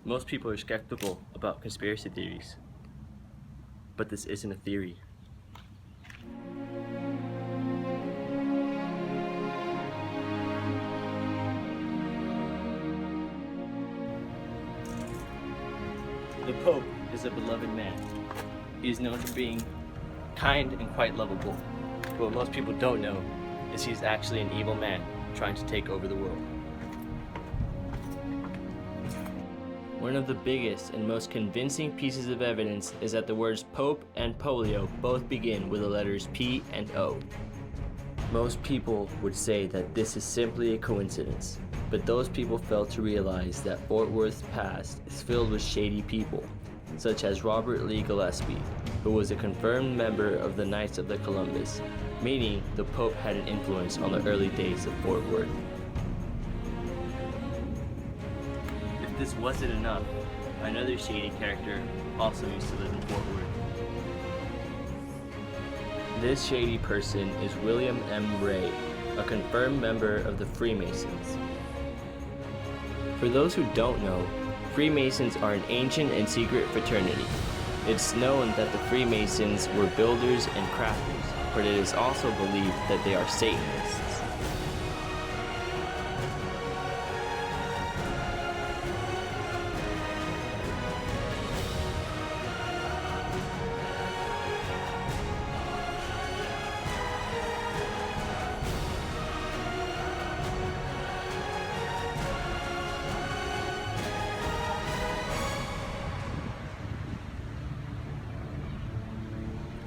Most people are skeptical about conspiracy theories, but this isn't a theory. The Pope is a beloved man. He is known for being kind and quite lovable, but what most people don't know is he's actually an evil man trying to take over the world. One of the biggest and most convincing pieces of evidence is that the words Pope and polio both begin with the letters P and O. Most people would say that this is simply a coincidence, but those people fail to realize that Fort Worth's past is filled with shady people, such as Robert Lee Gillespie, who was a confirmed member of the Knights of the Columbus, meaning the Pope had an influence on the early days of Fort Worth. If this wasn't enough, another shady character also used to live in Fort Worth. This shady person is William M. Ray, a confirmed member of the Freemasons. For those who don't know, Freemasons are an ancient and secret fraternity. It's known that the Freemasons were builders and crafters, but it is also believed that they are Satanists.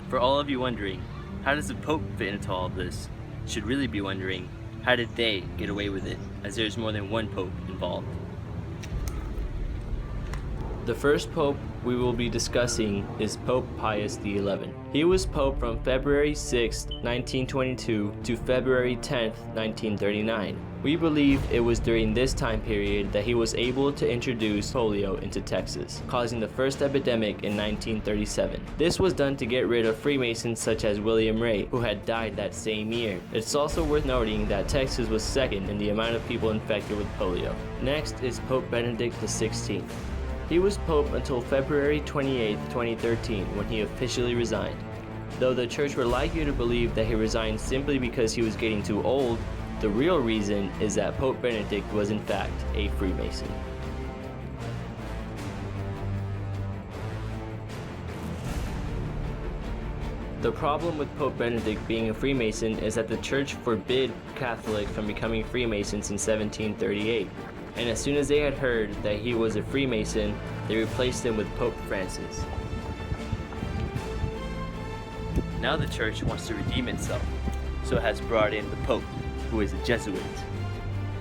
For all of you wondering, how does the Pope fit into all of this? You should really be wondering, how did they get away with it, as there's more than one Pope involved? The first Pope we will be discussing is Pope Pius XI. He was Pope from February 6, 1922 to February 10, 1939. We believe it was during this time period that he was able to introduce polio into Texas, causing the first epidemic in 1937. This was done to get rid of Freemasons such as William Ray, who had died that same year. It's also worth noting that Texas was second in the amount of people infected with polio. Next is Pope Benedict XVI. He was Pope until February 28, 2013, when he officially resigned. Though the church would like you to believe that he resigned simply because he was getting too old, the real reason is that Pope Benedict was in fact a Freemason. The problem with Pope Benedict being a Freemason is that the church forbid Catholics from becoming Freemasons in 1738. And as soon as they had heard that he was a Freemason, they replaced him with Pope Francis. Now the church wants to redeem itself, so it has brought in the Pope, who is a Jesuit.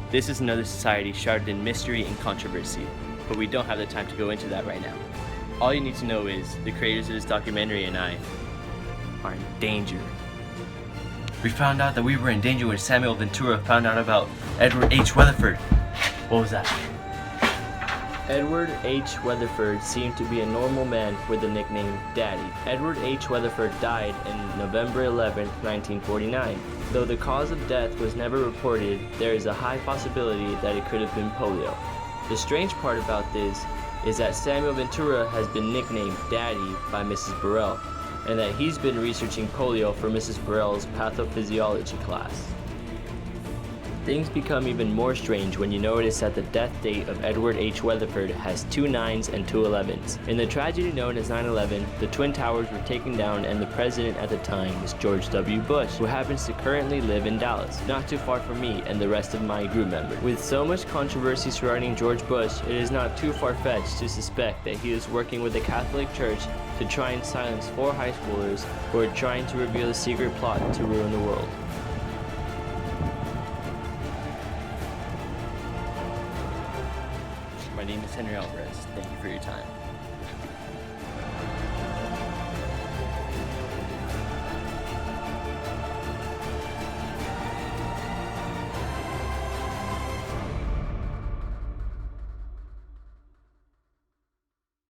This is another society shrouded in mystery and controversy, but we don't have the time to go into that right now. All you need to know is the creators of this documentary and I are in danger. We found out that we were in danger when Samuel Ventura found out about Edward H. Weatherford. What was that? Edward H. Weatherford seemed to be a normal man with the nickname Daddy. Edward H. Weatherford died in November 11, 1949. Though the cause of death was never reported, there is a high possibility that it could have been polio. The strange part about this is that Samuel Ventura has been nicknamed Daddy by Mrs. Burrell, and that he's been researching polio for Mrs. Burrell's pathophysiology class. Things become even more strange when you notice that the death date of Edward H. Weatherford has 2 9s and 2 11s. In the tragedy known as 9/11, the Twin Towers were taken down and the president at the time was George W. Bush, who happens to currently live in Dallas, not too far from me and the rest of my group members. With so much controversy surrounding George Bush, it is not too far-fetched to suspect that he is working with the Catholic Church to try and silence 4 high schoolers who are trying to reveal a secret plot to ruin the world. My name is Henry Alvarez. Thank you for your time.